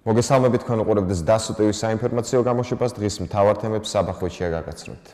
მოგესალმებით, თქვენ უყურებთ სდასუ ტევის საინფორმაციო გამოშვებას. დღის მთავარ თემებს საბა ხვიჩია გაგაცნობთ.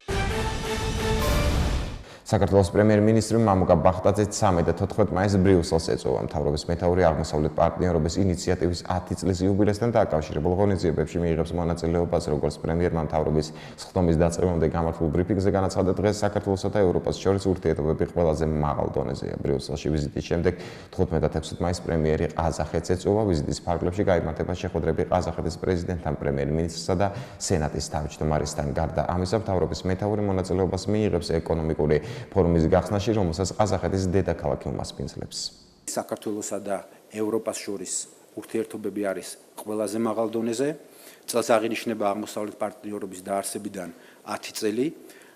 საქართველოს პრემიერ-მინისტრი მამუკა ბახტაძე 13 და 14 მაისს ბრიუსელს ეწევა მთავრობის მეთაური აღმოსავლეთ პარტნიორობის ინიციატივის 10 წლის იუბილესთან დაკავშირებულ ღონისძიებებში მიიღებს მონაწილეობას, როგორც პრემიერმა მთავრობის სხდომის დაწყებამდე გამართულ ბრიფინგზე განაცხადა, დღეს საქართველოსა და ევროპას შორის ურთიერთობები ყველაზე მაღალ დონეზეა. ბრიუსელში ვიზიტის შემდეგ 15 და 16 მაისს პრემიერი ყაზახეთს ეწევა. ვიზიტის ფარგლებში გაიმართება შეხვედრები ყაზახეთის პრეზიდენტთან, პრემიერ-მინისტრსა და სენატის თავმჯდომარესთან. გარდა ამისა, მთავრობის მეთაური მონაწილეობას მიიღებს ეკონომიკური ფორუმის გახსნაში, რომელსაც ყაზახეთის დედაქალაქი უმასპინძლებს. საქართველოსა და ევროპას შორის ურთიერთობები არის ყველაზე მაღალ დონეზე. წელს აღინიშნება აღმოსავლეთ პარტნიორობის დაარსებიდან 10 წელი.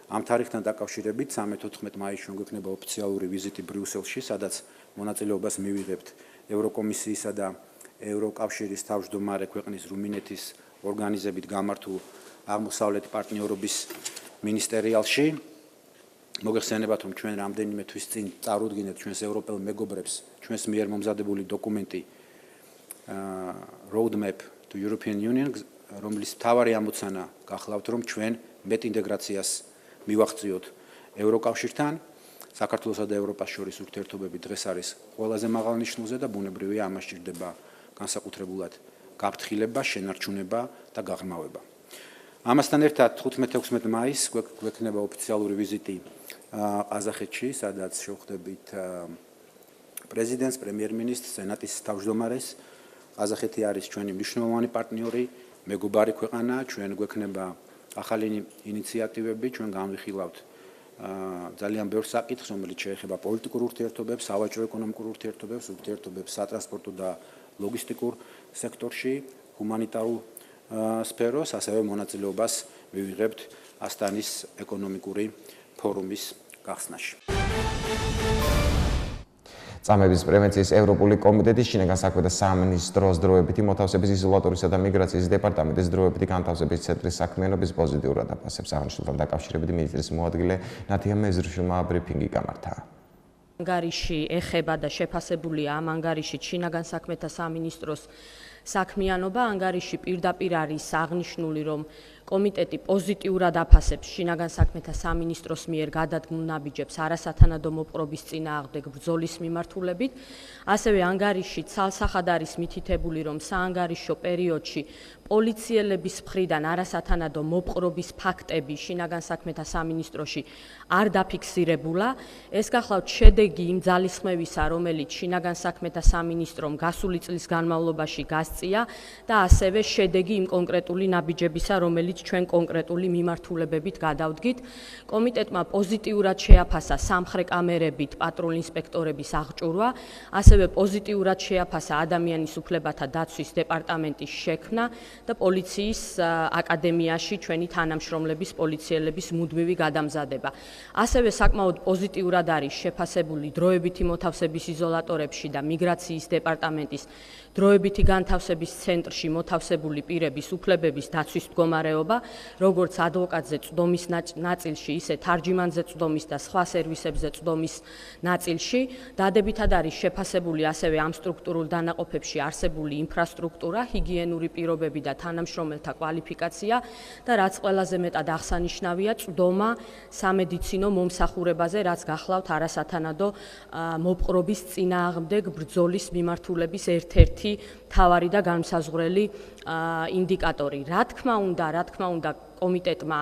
ამ თარიღთან დაკავშირებით 13-14 მაისში გვექნება ოფიციალური ვიზიტი ბრიუსელში, სადაც მონაწილეობას მივიღებთ ევროკომისიისა და ევროკავშირის თავმჯდომარე ქვეყნის რუმინეთის ორგანიზებით გამართულ აღმოსავლეთ პარტნიორობის მინისტერიალში. მოგეხსენებათ, რომ ჩვენ რამდენიმე თვის წინ წარუდგინეთ ჩვენს ევროპელ მეგობრებს ჩვენს მიერ მომზადებული დოკუმენტი Roadmap to European Union, რომლის მთავარი ამოცანა გახლავთ, რომ ჩვენ მეტ ინტეგრაციას მივაღწიოთ ევროკავშირთან. საქართველოსა და ევროპას შორის ურთიერთობები დღეს არის ყველაზე მაღალ ნიშნულზე და ბუნებრივია ამას სჭირდება განსაკუთრებულად გაფრთხილება, შენარჩუნება და გაღრმავება. ამასთან ერთად 15-16 მაისს გვექნება ოფიციალური ვიზიტი ყაზახეთში, სადაც შევხვდებით პრეზიდენტს, პრემიერ-მინისტრს, სენატის თავმჯდომარეს. ყაზახეთი არის ჩვენი მნიშვნელოვანი პარტნიორი, მეგობარი ქვეყანა. ჩვენ გვექნება ახალი ინიციატივები, ჩვენ განვიხილავთ ძალიან ბევრ საკითხს, რომელიც შეეხება პოლიტიკურ ურთიერთობებს, სავაჭრო-ეკონომიკურ ურთიერთობებს, ურთიერთობებს სატრანსპორტო და ლოგისტიკურ სექტორში, ჰუმანიტარულ სფეროს, ასევე მონაწილეობას მივიღებთ ასტანის ეკონომიკური ფორუმის გახსნაში. წამების პრევენციის ევროპული კომიტეტის შინაგან საქმეთა სამინისტროს დროებითი მოთავსების იზოლატორისა და მიგრაციის დეპარტამენტის დროებითი განთავსების ცენტრის საქმიანობის პოზიტიურად აფასებს. აღნიშნულთან დაკავშირებით მინისტრის მოადგილე ნათია მეზრიშვილმა ბრიფინგი გამართა. ანგარიში ეხება და შეფასებულია ამ ანგარიშით შინაგან საქმეთა სამინისტროს საქმიანობა. ანგარიში პირდაპირ არის აღნიშნული, რომ კომიტეტი პოზიტიურად აფასებს შინაგან საქმეთა სამინისტროს მიერ გადადგმულ ნაბიჯებს არასათანადო მოპყრობის წინააღმდეგ ბრძოლის მიმართულებით. ასევე ანგარიში ცალსახად არის მითითებული, რომ საანგარიშო პერიოდში პოლიციელების მხრიდან არასათანადო მოპყრობის ფაქტები შინაგან საქმეთა სამინისტროში არ დაფიქსირებულა. ეს გახლავთ შედეგი იმ ძალისხმევისა, რომელიც შინაგან საქმეთა სამინისტრომ გასული წლის განმავლობაში გასწია და ასევე შედეგი იმ კონკრეტული ნაბიჯებისა, რომელიც ჩვენ კონკრეტული მიმართულებებით გადავდგით. კომიტეტმა პოზიტიურად შეაფასა სამხრე კამერებით პატრულ ინსპექტორების აღჭურვა, ასევე პოზიტიურად შეაფასა ადამიანის უფლებათა დაცვის დეპარტამენტის შექმნა და პოლიციის აკადემიაში ჩვენი თანამშრომლების, პოლიციელების მუდმივი გადამზადება. ასევე საკმაოდ პოზიტიურად არის შეფასებული დროებითი მოთავსების იზოლატორებში და მიგრაციის დეპარტამენტის დროებითი განთავსების ცენტრში მოთავსებული პირების უფლებების დაცვის მდგომარეობა, როგორც ადვოკატზე წვდომის ნაწილში, ისე თარჯიმანზე წვდომის და სხვა სერვისებზე წვდომის ნაწილში. დადებითად არის შეფასებული ასევე ამ სტრუქტურულ დანაყოფებში არსებული ინფრასტრუქტურა, ჰიგიენური პირობები და თანამშრომელთა კვალიფიკაცია და რაც ყველაზე მეტად აღსანიშნავია, წვდომა სამედიცინო მომსახურებაზე, რაც გახლავთ არასათანადო მოპყრობის წინააღმდეგ ბრძოლის მიმართულების ერთ-ერთი მთავარი და განმსაზღვრელი ინდიკატორი. რა თქმა უნდა, კომიტეტმა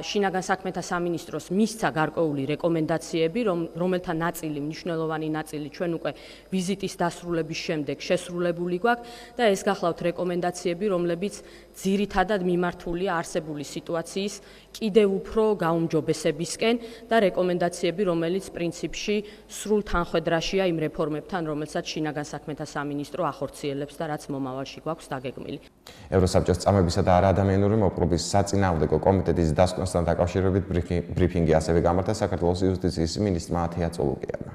შინაგან საქმეთა სამინისტროს მისცა გარკვეული რეკომენდაციები, რომელთა ნაწილი, მნიშვნელოვანი ნაწილი ჩვენ უკვე ვიზიტის დასრულების შემდეგ შესრულებული გვაქვს და ეს გახლავთ რეკომენდაციები, რომლებიც ძირითადად მიმართულია არსებული სიტუაციის კიდევ უფრო გაუმჯობესებისკენ და რეკომენდაციები, რომელიც პრინციპში სრულ თანხვედრაშია იმ რეფორმებთან, რომელსაც შინაგან საქმეთა სამინისტრო ახორციელებს და რაც მომავალში გვაქვს დაგეგმილი. ევროსაბჭოს წამებისა და არაადამიანური მოპყრობის საწინააღმდეგო კომიტეტის დასკვნასთან დაკავშირებით ბრიფინგი ასევე გამართა საქართველოს იუსტიციის მინისტრმა ათია წოლუკიანმა.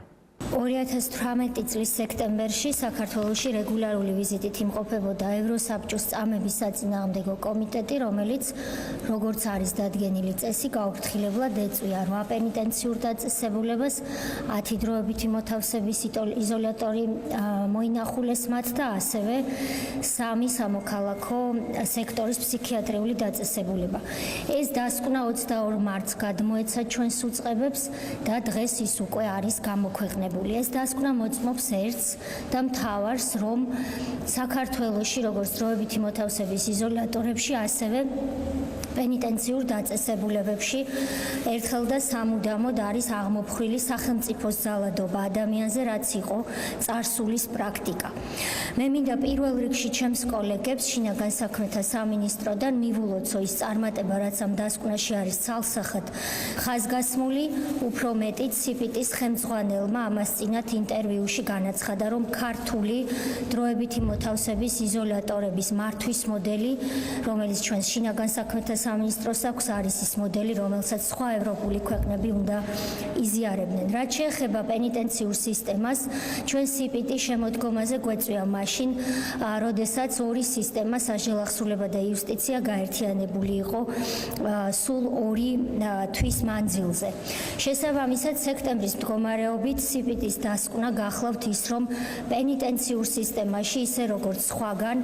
2018 წლის სექტემბერში საქართველოში რეგულარული ვიზიტით იმყოფებოდა ევროსაბჭოს წამების საწინააღმდეგო კომიტეტი, რომელიც, როგორც არის დადგენილი წესი, გაუფრთხილებლად ეწვია 8 პენიტენციურ დაწესებულებას, 10 დროებითი მოთავსების იზოლატორი მოინახულეს მათ და ასევე 3 სამოქალაქო სექტორის ფსიქიატრიული დაწესებულება. ეს დასკვნა 22 მარტს გადმოეცა ჩვენს უწყებებს და დღეს ის უკვე არის გამოქვეყნებული. ეს დასკვნა მოწმობს ერთს და მთავარს, რომ საქართველოში, როგორც დროებითი მოთავსების იზოლატორებში, ასევე პენიტენციურ დაწესებულებებში ერთხელ და სამუდამოდ არის აღმოფხვილი სახელმწიფოს ძალადობა ადამიანზე, რაც იყო წარსულის პრაქტიკა. მე მინდა პირველ რიგში ჩემს კოლეგებს შინაგან საქმეთა სამინისტროდან მივულოცო ის წარმატება, რაც ამ დასკვნაში არის ცალსახად ხაზგასმული, უფრო მეტიც სიპიტის ხელმძღვანელმა ამას წინათ ინტერვიუში განაცხადა, რომ ქართული დროებითი მოთავსების იზოლატორების მართვის მოდელი, რომელიც ჩვენს შინაგან საქმეთა სამინისტროს აქვს, არის ის მოდელი, რომელსაც სხვა ევროპული ქვეყნები უნდა იზიარებდნენ. რაც შეეხება პენიტენციურ სისტემას, ჩვენ სიპიტი შემოდგომაზე გვეწვია მაშინ, როდესაც ორი სისტემა, სასჯელახსრულება და იუსტიცია, გაერთიანებული იყო სულ 2 თვის მანძილზე. შესაბამისად, სექტემბრის მდგომარეობით სიპიტის დასკვნა გახლავთ ის, რომ პენიტენციურ სისტემაში, ისე როგორც სხვაგან,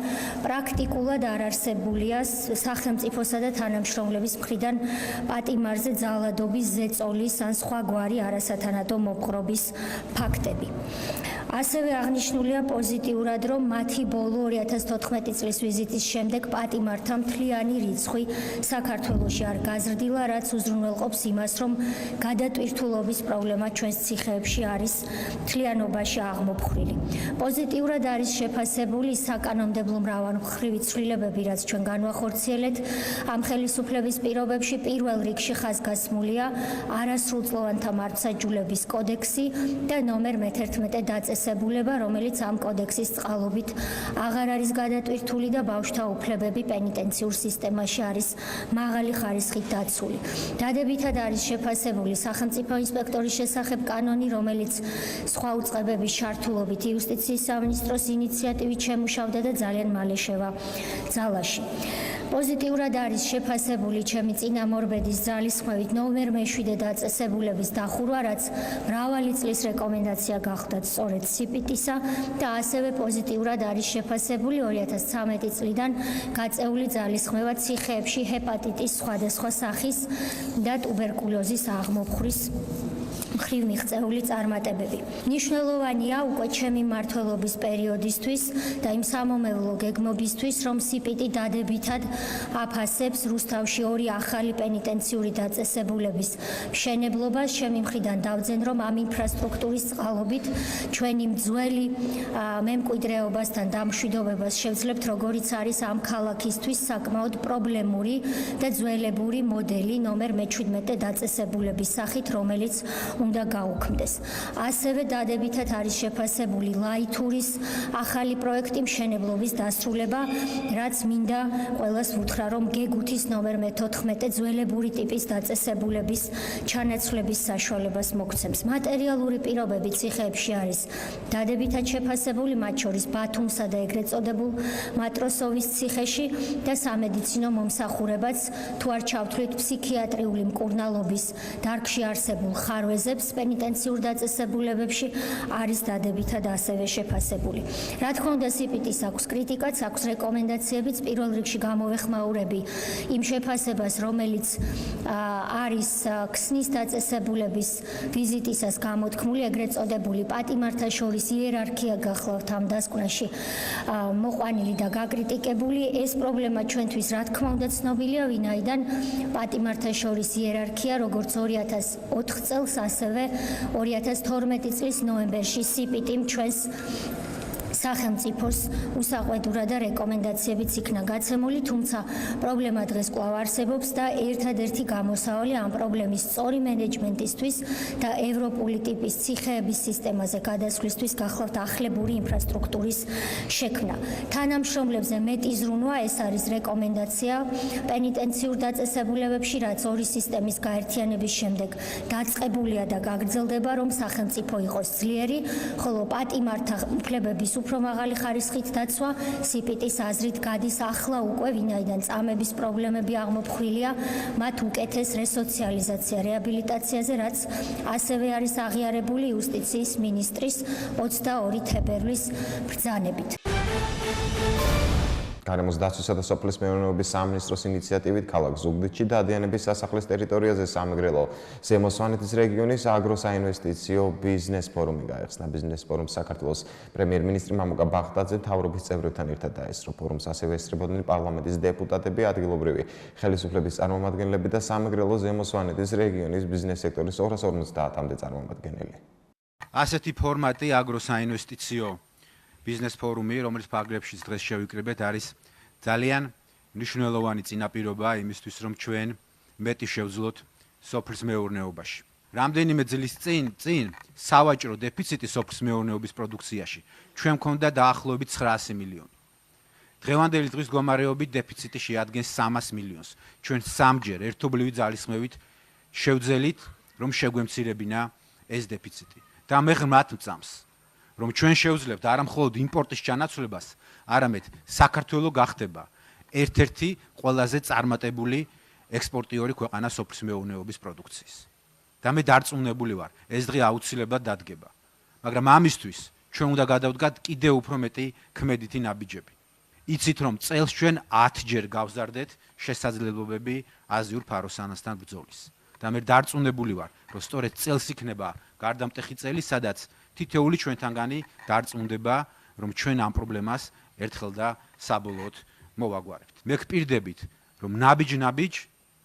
პრაქტიკულად არ არსებულია სახელმწიფოსა და თანამშრომლების მხრიდან პატიმარზე ძალადობის, ზეწოლის ან სხვაგვარი არასათანადო მოპყრობის ფაქტები. ასევე აღნიშნულია პოზიტიურად, რომ მათი ბოლო 2014 წლის ვიზიტის შემდეგ პატიმართა მთლიანი რიცხვი საქართველოში არ გაზრდილა, რაც უზრუნველყოფს იმას, რომ გადატვირთულობის პრობლემა ჩვენს ციხეებში არის მთლიანობაში აღმოფხვილი. პოზიტიურად არის შეფასებული საკანონმდებლო მრავალმხრივი ცვლილებები, რაც ჩვენ განვახორციელეთ ამ ხელისუფლების პირობებში. პირველ რიგში ხაზგასმულია არასრულწლოვანთა მართლმსაჯულების კოდექსი და ნომერ 11 დაწესებულება, რომელიც ამ კოდექსის წყალობით აღარ არის გადატვირთული და ბავშვთა უფლებები პენიტენციურ სისტემაში არის მაღალი ხარისხით დაცული. დადებითად არის შეფასებული სახელმწიფო ინსპექტორის შესახებ კანონი, რომელიც სხვა უწყებების ჩართულობით იუსტიციის სამინისტროს ინიციატივით შემუშავდა და ძალიან მალე შევა ძალაში. პოზიტიურად არის შეფასებული ჩემი წინამორბედის ძალისხმევით ნომერ 7 დაწესებულების დახურვა, რაც მრავალი წლის რეკომენდაცია გახლდათ სწორედ სიპიტისა და ასევე პოზიტიურად არის შეფასებული 2013 წლიდან გაწეული ძალისხმევა ციხეებში ჰეპატიტის სხვადასხვა სახის და ტუბერკულოზის აღმოფხვრის მხრივ მიღწეული წარმატებები. მნიშვნელოვანია უკვე ჩემი მმართველობის პერიოდისთვის და იმ სამომავლო გეგმობისთვის, რომ სიპიტი დადებითად აფასებს რუსთავში 2 ახალი პენიტენციური დაწესებულების მშენებლობას. ჩემი მხრიდან დავძენ, რომ ამ ინფრასტრუქტურის წყალობით ჩვენი ძველი მემკვიდრეობასთან დამშვიდობებას შევძლებთ, როგორიც არის ამ ქალაქისთვის საკმაოდ პრობლემური და ძველებური მოდელი ნომერ 17 დაწესებულების სახით, რომელიც უნდა გაუქმდეს. ასევე დადებითად არის შეფასებული ლაითურის ახალი პროექტი მშენებლობის დასრულება, რაც მინდა ყველას ვუთხრა, რომ გეგუთის ნომერ 14 ძველებური ტიპის დაწესებულების ჩანაცვლების საშუალებას მოგცემს. მატერიალური პირობები ციხეებში არის დადებითად შეფასებული, მათ შორის ბათუმსა და ეგრეთ წოდებულ მატროსოვის ციხეში და სამედიცინო მომსახურებაც, თუ არ ჩავთვლით ფსიქიატრიული მკურნალობის დარგში არსებულ ხარვეზებს პენიტენციურ დაწესებულებებში, არის დადებითად ასევე შეფასებული. რა თქმა უნდა, სიპიტის აქვს კრიტიკაც, აქვს რეკომენდაციებიც. პირველ რიგში გამოვეხმაურები იმ შეფასებას, რომელიც არის ქსნის დაწესებულების ვიზიტისას გამოთქმული, ეგრეთ წოდებული პატიმართა შორის იერარქია გახლავთ ამ დასკვნაში მოყვანილი და გაკრიტიკებული. ეს პრობლემა ჩვენთვის რა თქმა უნდა ცნობილია, ვინაიდან პატიმართა შორის იერარქია, როგორც 2004 წელს, ასევე 2012 წლის ნოემბერში სიპიტიმ ჩვენს სახელმწიფოს უსაყვედურა და რეკომენდაციებიც იქნა გაცემული, თუმცა პრობლემა დღეს კვლავ არსებობს და ერთადერთი გამოსავალი ამ პრობლემის სწორი მენეჯმენტისთვის და ევროპული ტიპის ციხეების სისტემაზე გადასვლისთვის გახლავთ ახლებური ინფრასტრუქტურის შექმნა. თანამშრომლებზე მეტი ზრუნვა ეს არის რეკომენდაცია პენიტენციურ დაწესებულებებში, რაც ორი სისტემის გაერთიანების შემდეგ დაწყებულია და გაგრძელდება, რომ სახელმწიფო იყოს ძლიერი, ხოლო პატიმართა უფლებების უფრო მაღალი ხარისხით დაცვა სიპიტის აზრით გადის ახლა უკვე, ვინაიდან წამების პრობლემები აღმოფხვილია, მათ უკეთეს რესოციალიზაცია, რეაბილიტაციაზე, რაც ასევე არის აღიარებული იუსტიციის მინისტრის 22 თებერვლის ბრძანებით. გარემოს დაცვისა და სოფლის მეურნეობის სამინისტროს ინიციატივით ქალაქ ზუგდიდში დადიანების სასახლის ტერიტორიაზე სამეგრელო ზემო სვანეთის რეგიონის აგროსაინვესტიციო ბიზნეს ფორუმი გაიხსნა. ბიზნეს ფორუმს საქართველოს პრემიერ-მინისტრი მამუკა ბახტაძე მთავრობის წევრებთან ერთად დაესწრო. ფორუმს ასევე ესწრებოდნენ პარლამენტის დეპუტატები, ადგილობრივი ხელისუფლების წარმომადგენლები და სამეგრელო ზემო სვანეთის რეგიონის ბიზნეს სექტორის 250-მდე წარმომადგენელი. ასეთი ფორმატი აგროსაინვესტიციო ბიზნეს ფორუმი, რომელიც ფაგრებში დღეს შევიკრიბეთ, არის ძალიან მნიშვნელოვანი წინაპირობა იმისთვის, რომ ჩვენ მეტი შევძლოთ სოფლის მეურნეობაში. რამდენიმე წლის წინ სავაჭრო დეფიციტი სოფლის მეურნეობის პროდუქციაში ჩვენ მქონდა დაახლოებით 900 მილიონი. დღევანდელი დღის მდგომარეობით დეფიციტი შეადგენს 300 მილიონს. ჩვენ სამჯერ ერთობლივი ძალისხმევით შევძელით, რომ შეგვემცირებინა ეს დეფიციტი. და მე ღრმად მწამს, რომ ჩვენ შევძლებთ არა მხოლოდ იმპორტის ჩანაცვლებას, არამედ საქართველო გახდება ერთ-ერთი ყველაზე წარმატებული ექსპორტიორი ქვეყანა სოფლის მეურნეობის პროდუქციის. და მე დარწმუნებული ვარ, ეს დღე აუცილებლად დადგება. მაგრამ ამისთვის ჩვენ უნდა გადავდგათ კიდევ უფრო მეტი ქმედითი ნაბიჯები. იცით, რომ წელს ჩვენ 10-ჯერ გავზარდეთ შესაძლებლობები აზიურ ფაროსანასთან ბრძოლის. და მე დარწმუნებული ვარ, რომ სწორედ წელს იქნება გარდამტეხი წელი, სადაც თითოეული ჩვენთანგანი დარწმუნდება, რომ ჩვენ ამ პრობლემას ერთხელ და საბოლოოდ მოვაგვარებთ. მე გპირდებით, რომ ნაბიჯ-ნაბიჯ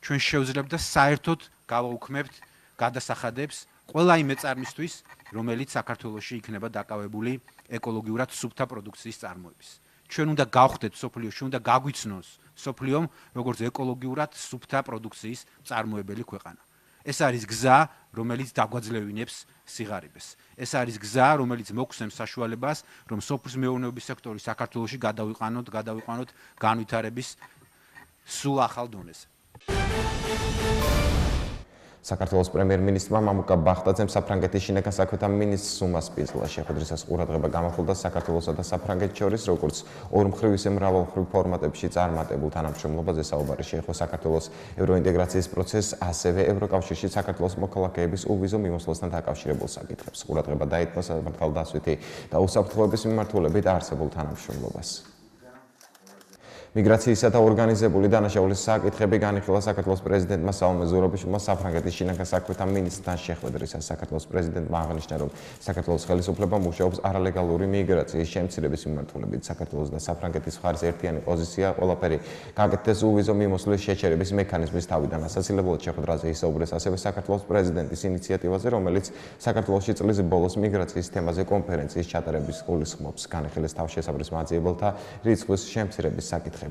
ჩვენ შევძლებთ და საერთოდ გავაუქმებთ გადასახადებს ყველა იმ მეწარმისთვის, რომელიც საქართველოში იქნება დაკავებული ეკოლოგიურად სუფთა პროდუქციის წარმოების. ჩვენ უნდა გავხდეთ სოფლიოში, უნდა გაგვიცნოს სოფლიომ, როგორც ეკოლოგიურად სუფთა პროდუქციის წარმოებელი ქვეყანა. ეს არის გზა, რომელიც დაგვაძლევინებს სიღარიბეს. ეს არის გზა, რომელიც მოგცემს საშუალებას, რომ სოფლის მეურნეობის სექტორი საქართველოში გადავიყვანოთ განვითარების სულ ახალ დონეზე. საქართველოს პრემიერ-მინისტრმა მამუკა ბახტაძემ საფრანგეთის შინაგან საქმეთა მინისტრს სუმას პიზლა შეხვედრისას ყურადღება გამახვილდა საქართველოსა და საფრანგეთს შორის, როგორც ორმხრივ ისე მრავალმხრივ ფორმატებში წარმატებულ თანამშრომლობაზე საუბარი შეეხო საქართველოს ევროინტეგრაციის პროცესს, ასევე ევროკავშირში საქართველოს მოქალაქეების უვიზო მიმოსვლასთან დაკავშირებულ საკითხებს. ყურადღება დაეთმო სამართალდაცვითი და უსაფრთხოების მიმართულებით არსებულ თანამშრომლობას. მიგრაციისა და ორგანიზებული დანაშაულის საკითხები განიხილა საქართველოს პრეზიდენტმა საომე ზურაბიშვილმა საფრანგეთის შინაგან საქმეთა მინისტრთან შეხვედრისას. საქართველოს პრეზიდენტმა აღნიშნა, რომ საქართველოს ხელისუფლება მუშაობს არალეგალური მიგრაციის შემცირების მიმართულებით. საქართველოს და საფრანგეთის მხარის ერთიანი პოზიცია ყველაფერი გაკეთდეს უვიზო მიმოსვლის შეჩერების მექანიზმის თავიდან. ასაცილებლად შეხვედრაზე ისაუბრეს ასევე საქართველოს პრეზიდენტის ინიციატივაზე, რომელიც საქართველოში წლის ბოლოს მიგრაციის თემაზე კონფერენციის ჩატარების გულისხმობს. განიხილეს თავშესაფრის მაძიებელთა რიცხვის შემცირების საკითხები.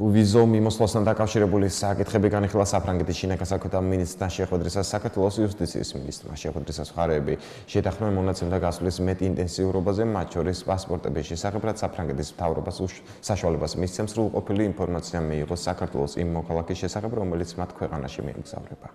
ვიზო მიმოსვლასთან დაკავშირებული საკითხები განიხილა საფრანგეთის შინაგან საქმეთა მინისტრთან შეხვედრისას. საქართველოს იუსტიციის მინისტრმა შეხვედრისას მხარეები შეთანხმდნენ მონაცემთა გასვლის მეტ ინტენსიურობაზე, მათ შორის პასპორტების შესახებ, რაც საფრანგეთის მთავრობას საშუალებას მისცემს სრულყოფილი ინფორმაცია მიიღოს საქართველოს იმ მოქალაქის შესახებ, რომელიც მათ ქვეყანაში მიემგზავრება.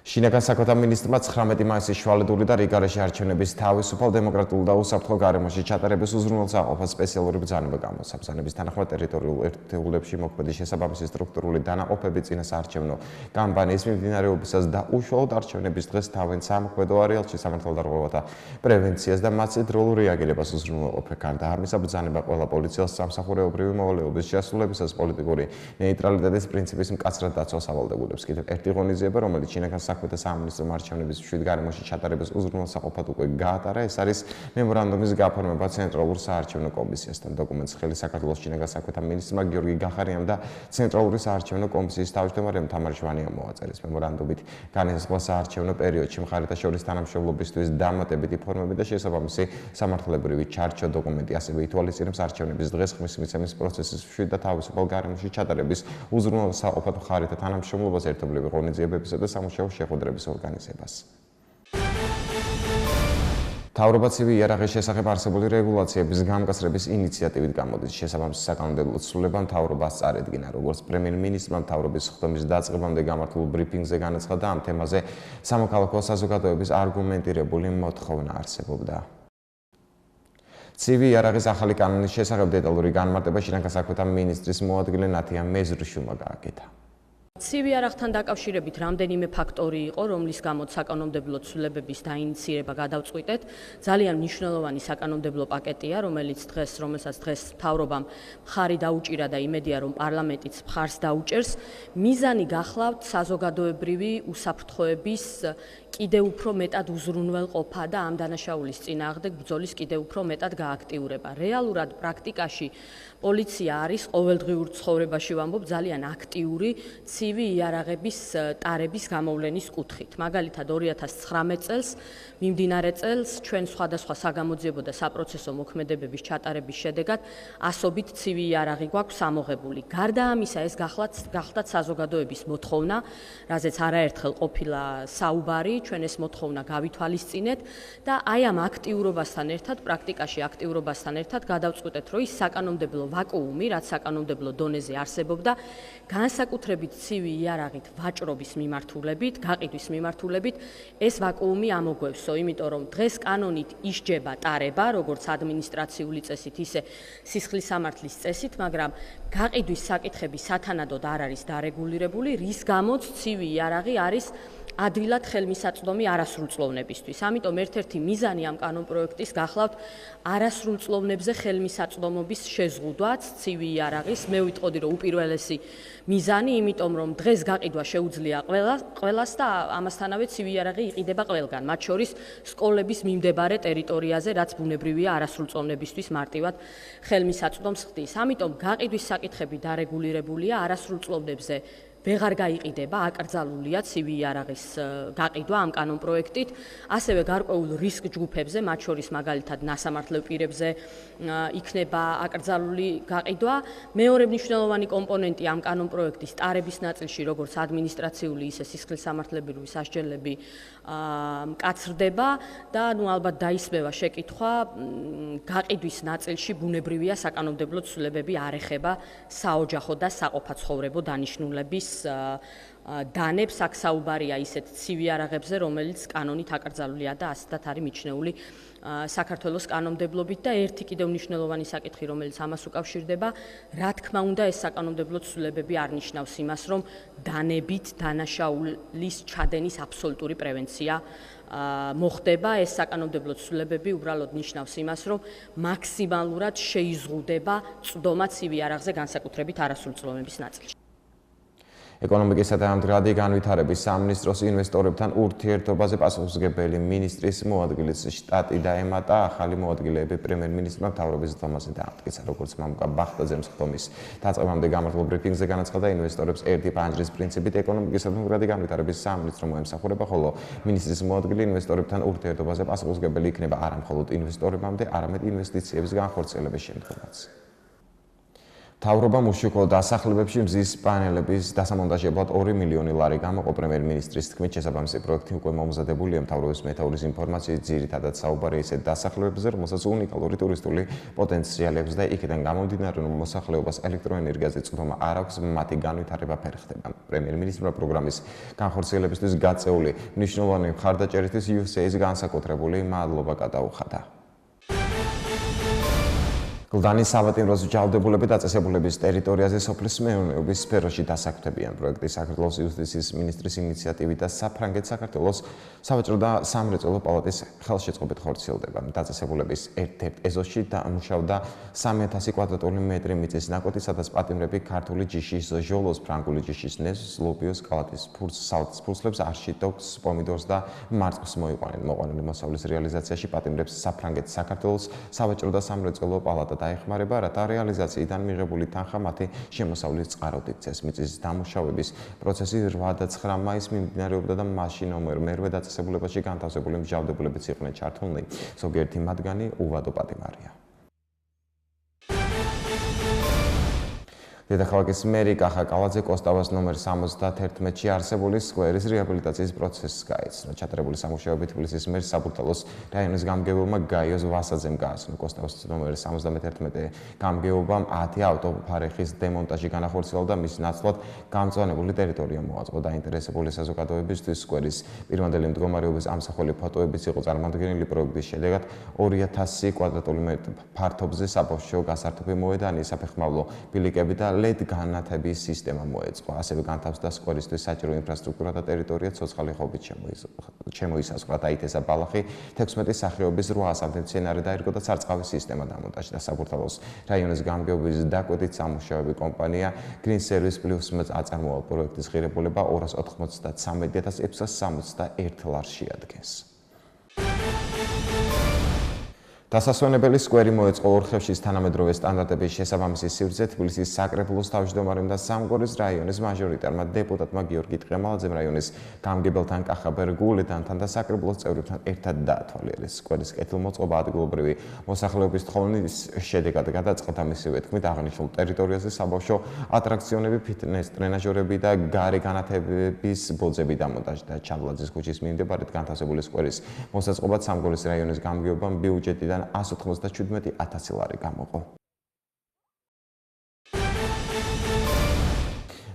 შინაგან საქმეთა მინისტრმა 19 მაისის შვალედური და რიგარეში არჩევნების თავისუფალ, დემოკრატიულ და უსაფრთხო გარემოში ჩატარების უზრუნველს აყოფა სპეციალური ბრძანება გამოცა. ბრძანების თანახმად ტერიტორიულ ერთეულებში მოქმედი შესაბამისი სტრუქტურული დანაყოფები წინასაარჩევნო კამპანიის მიმდინარეობისას და უშუალოდ არჩევნების დღეს თავენ სამოქმედო არეალში სამართალდარღვევათა პრევენციას და მათზე დროულ რეაგირებას უზრუნველყოფენ. გარდა ამისა, ბრძანება ყველა პოლიციელს სამსახურეობრივი მოვალეობის შესრულებისას პოლიტიკური ნეიტრალიტეტის პრინციპის მკაცრად დაცვას ავალდებულებს. კიდევ ერთი ღონისძიება, რომელიც შინაგან საქმეთა სამინისტრომ არჩევნების მშვიდ გარემოში ჩატარების უზრუნველსაყოფად უკვე გაატარა. ეს არის მემორანდუმის გაფორმება ცენტრალურ საარჩევნო კომისიასთან. დოკუმენტს ხელი საქართველოს შინაგან საქმეთა მინისტრმა გიორგი გახარიამ და ცენტრალური საარჩევნო კომისიის თავმჯდომარე თამარ ჟვანიამ მოაწერეს. მემორანდუმით განისაზღვრა საარჩევნო პერიოდში მხარეთა შორის თანამშრომლობისთვის დამატებითი ფორმები და შესაბამისი სამართლებრივი ჩარჩო დოკუმენტი ასევე ითვალისწინებს არჩევნების დღეს ხმის მიცემის პროცესის მშვიდ და თავისუფალ გარემოში ჩატარების უზრუნველსაყოფად მხარეთა თანამშრომლობას, ერთობლივი ღონისძიებებისა და სამუშაო შეხვედრების ორგანიზებას. მთავრობა ცივი იარაღის შესახებ არსებული რეგულაციების გამკაცრების ინიციატივით გამოდის. შესაბამისი საკანონმდებლო ცვლილება მთავრობას წარედგინა. როგორც პრემიერ-მინისტრმა მთავრობის ხდომის დაწყებამდე გამართულ ბრიფინგზე განაცხადა, ამ თემაზე სამოქალაქო საზოგადოების არგუმენტირებული მოთხოვნა არსებობდა. ცივი იარაღის ახალი კანონის შესახებ დეტალური განმარტება შინაგან საქმეთა მინისტრის მოადგილე ნათია მეზრიშვილმა გააკეთა. ცივი იარაღთან დაკავშირებით რამდენიმე ფაქტორი იყო, რომლის გამოც საკანონმდებლო ცვლილებების დაინიცირება გადავწყვიტეთ. ძალიან მნიშვნელოვანი საკანონმდებლო პაკეტია, რომელსაც დღეს მთავრობამ მხარი დაუჭირა და იმედია, რომ პარლამენტიც მხარს დაუჭერს. მიზანი გახლავთ საზოგადოებრივი უსაფრთხოების კიდევ უფრო მეტად უზრუნველყოფა და ამ დანაშაულის წინააღმდეგ ბრძოლის კიდევ უფრო მეტად გააქტიურება. რეალურად პრაქტიკაში პოლიცია არის ყოველდღიურ ცხოვრებაში ვამბობ ძალიან აქტიური ცივი იარაღების ტარების გამოვლენის კუთხით. მაგალითად 2019 წელს მიმდინარე წელს ჩვენ სხვადასხვა საგამოძიებო და საპროცესო მოქმედებების ჩატარების შედეგად ასობით ცივი იარაღი გვაქვს ამოღებული. გარდა ამისა ეს გახლავთ საზოგადოების მოთხოვნა, რაზეც არაერთხელ ყოფილა საუბარი, ჩვენ ეს მოთხოვნა გავითვალისწინეთ და აი ამ აქტიურობასთან ერთად, პრაქტიკაში აქტიურობასთან ერთად გადავწყვეტეთ, რომ ის საკანონმდებლო ვაკუუმი, რაც საკანონმდებლო დონეზე არსებობდა, განსაკუთრებით ცივი იარაღით ვაჭრობის მიმართულებით, გაყიდვის მიმართულებით, ეს ვაკუუმი ამოგვევსო, იმიტომ რომ დღეს კანონით ისჯება ტარება, როგორც ადმინისტრაციული წესით, ისე სისხლის სამართლის წესით, მაგრამ გაყიდვის საკითხები სათანადოდ არ არის დარეგულირებული, რის გამოც ცივი იარაღი არის ადვილად ხელმისაწვდომი არასრულწლოვნებისთვის. ამიტომ ერთ-ერთი მიზანი ამ კანონპროექტის გახლავთ არასრულწლოვნებზე ხელმისაწვდომობის შეზღუდვაც ცივი იარაღის. მე ვიტყოდი, რომ უპირველესი მიზანი, იმიტომ რომ დღეს გაყიდვა შეუძლია ყველას და ამასთანავე ცივი იარაღი იყიდება ყველგან, მათ შორის სკოლების მიმდებარე ტერიტორიაზე, რაც ბუნებრივია არასრულწლოვნებისთვის მარტივად ხელმისაწვდომს ხდის. ამიტომ გაყიდვის საკითხები დარეგულირებულია, არასრულწლოვნებზე ვეღარ გაიყიდება, აკრძალულია ცივი იარაღის გაყიდვა ამ კანონპროექტით, ასევე გარკვეულ რისკ ჯგუფებზე, მათ შორის მაგალითად ნასამართლელ პირებზე იქნება აკრძალული გაყიდვა. მეორე მნიშვნელოვანი კომპონენტი ამ კანონპროექტის ტარების ნაწილში, როგორც ადმინისტრაციული, ისე სისხლის სამართლებრივი სასჯელები მკაცრდება და ალბათ დაისმევა შეკითხვა, გაყიდვის ნაწილში ბუნებრივია საკანონმდებლო ცვლილებები არ ეხება საოჯახო და საყოფაცხოვრებო დანიშნულების დანებს. აქ საუბარია ისეთ ცივი იარაღებზე, რომელიც კანონით აკრძალულია და ასეთად არის მიჩნეული საქართველოს კანონმდებლობით და ერთი კიდევ მნიშვნელოვანი საკითხი, რომელიც ამას უკავშირდება, რა თქმა უნდა, ეს საკანონმდებლო ცვლილებები არ ნიშნავს იმას, რომ დანებით დანაშაულის ჩადენის აბსოლუტური პრევენცია მოხდება. ეს საკანონმდებლო ცვლილებები უბრალოდ ნიშნავს იმას, რომ მაქსიმალურად შეიზღუდება წვდომა ცივი იარაღზე, განსაკუთრებით არასრულწლოვნების ნაწილში. ეკონომიკისა და ამდგრადი განვითარების სამინისტროს ინვესტორებთან ურთიერთობაზე პასუხისმგებელი მინისტრის მოადგილის შტატი დაემატა. ახალი მოადგილეები პრემიერ-მინისტრმა მთავრობის ხდომაზე დაამტკიცა. როგორც მამუკა ბახტაძემ ხდომის დაწყებამდე გამართულ ბრიფინგზე განაცხადა, ინვესტორებს ერთი პანჯრის პრინციპით ეკონომიკისა და ამდგრადი განვითარების სამინისტრო მოემსახურება, ხოლო მინისტრის მოადგილე ინვესტორებთან ურთიერთობაზე პასუხისმგებელი იქნება არა მხოლოდ ინვესტორებამდე, არამედ ინვესტიციების განხორციელების შემთხვევაში. მთავრობამ უშუქო დასახლებებში მზის პანელების დასამონტაჟებლად 2 მილიონი ლარი გამოყო. პრემიერ-მინისტრის თქმით, შესაბამისი პროექტი უკვე მომზადებულია. მთავრობის მეთაურის ინფორმაციით, ძირითადად საუბარია ისეთ დასახლებებზე, რომელსაც უნიკალური ტურისტული პოტენციალი აქვს და იქიდან გამომდინარე, რომ მოსახლეობას ელექტროენერგიაზე წვდომა არ აქვს, მათი განვითარება ფერხდება. პრემიერ-მინისტრმა პროგრამის განხორციელებისთვის გაწეული მნიშვნელოვანი მხარდაჭერისთვის USAID-ს განსაკუთრებული მადლობა გადაუხადა. გლდანის სავატიმროს ჯალდებულები დაწესებულების ტერიტორიაზე სოფლის მეურნეობის სფეროში დასაქმდებიან. პროექტი საქართველოს იუსტიციის მინისტრის ინიციატივით და საფრანგეთის საქართველოს სავაჭრო და სამრეწველო პალატის ხელშეწყობით ხორციელდება. დაწესებულების ერთ-ერთ ეზოში დამუშავდა 3000 კვადრატული მეტრი მიწის ნაკვეთი, სადაც პატიმრები ქართული ჯიშის ჟოლოს, ფრანგული ჯიშის ნეზს, ლობიოს, კალათის ფურცლს, ფურცლებს, არშიტოქს, პომიდორს და მარწყვლს მოიყვანენ. მოყვანილი მოსავლის რეალიზაციაში პატიმრებს საფრანგეთის საქართველოს სავაჭრო და სამრეწველო პალატა დაეხმარება, რათა რეალიზაციიდან მიღებული თანხა მათი შემოსავლის წყაროდ იქცეს. მიწის დამუშავების პროცესი 8 და 9 მაისს მიმდინარეობდა და მასში ნომერ მერვე დაწესებულებაში განთავსებული მსჯავრდებულებიც იყვნენ ჩართულნი. ზოგიერთი მათგანი უვადო პატიმარია. დედაქალაქის მერი კახა კალაძე კოსტავას ნომერ 71-ში არსებული სკვერის რეაბილიტაციის პროცესს გაეცნო. ჩატარებული სამუშაოები თბილისის მერის საბურთალოს რაიონის გამგეობმა გაიოს ვასაძემ გააცნო. კოსტავას ნომერ 71 გამგეობამ 10 ავტოფარეხის დემონტაჟი განახორციელა და მის ნაცვლად გამწვანებული ტერიტორია მოაწყო. დაინტერესებული საზოგადოებისთვის სკვერის პირვანდელი მდგომარეობის ამსახველი ფოტოებიც იყო წარმოდგენილი. პროექტის შედეგად 2000 კვადრატული მეტრი ფართობზე საბავშვო გასართობი მოედანი, საფეხმავლო ბილიკები და LED განათების სისტემა მოეწყო. ასევე განთავსდა სკვერისთვის საჭირო ინფრასტრუქტურა და ტერიტორია ცოცხალი ხობით შემოისაზღვრა. დაითესა ბალახი, 16 სახეობის 800-მდე მცენარე დაირგო და სარწყავი სისტემა დამონტაჟდა. საბურთალოს რაიონის გამგეობის დაკვეთით სამუშაოები კომპანია Green Service Plus-მა აწარმოა. პროექტის ღირებულება 293,661 ლარს შეადგენს. დასასვენებელი სკვერი მოეწყო ორხევშის თანამედროვე სტანდარტების შესაბამისი სივრცე თბილისის საკრებულოს თავმჯდომარემ და სამგორის რაიონის მაჟორიტარმა დეპუტატმა გიორგი ტყემალაძემ რაიონის გამგებელთან კახა ბერგულედანთან და საკრებულოს წევრებთან ერთად დაათვალიერეს. სკვერის კეთილმოწყობა ადგილობრივი მოსახლეობის თხოვნის შედეგად გადაწყდა. მისივე თქმით, აღნიშნულ ტერიტორიაზე საბავშვო ატრაქციონები, ფიტნეს ტრენაჟერები და გარე განათებების ბოძები დამონტაჟდა. ჩავლაძის ქუჩის მიმდებარედ განთავსებული სკვერის მოსაწყობად სამგორის რაიონის გამგეობამ ბიუჯეტიდან 197,000 ლარი გამოყო.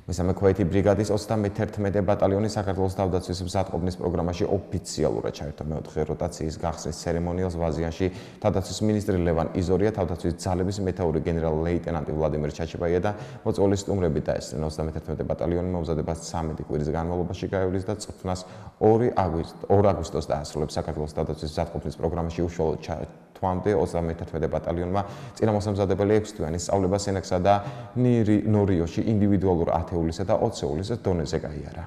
მესამე ქვეითი ბრიგადის 31 ბატალიონი საქართველოს თავდაცვის მზადყოფნის პროგრამაში ოფიციალურად ჩაერთო. მეოთხე როტაციის გახსნის ცერემონიალს ვაზიანში თავდაცვის მინისტრი ლევან იზორია, თავდაცვის ძალების მეთაური გენერალ-ლეიტენანტი ვლადიმერ ჩაჩებაია და მოწვეული სტუმრები დაესწრნენ. 31 ბატალიონი მომზადებას 13 კვირის განმავლობაში გაივლის და წვრთნას 2 აგვისტოს დაასრულებს. საქართველოს თავდაცვის მზადყოფნის პროგრამაში უშუალოდ თვამდე 31 ბატალიონმა წინამოსამზადებელი 6 თვიანი სწავლება სენაკსა და ნორიოში ინდივიდუალურ ათეულისა და 20-ეულის დონეზე გაიარა.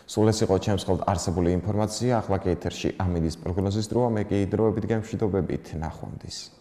სულ ეს იყო ჩემს მხოლოდ არსებული ინფორმაცია. ახლა კი ეთერში ამინდის პროგნოზის დროა. მე კი დროებით გემშვიდობებით ნახვამდის.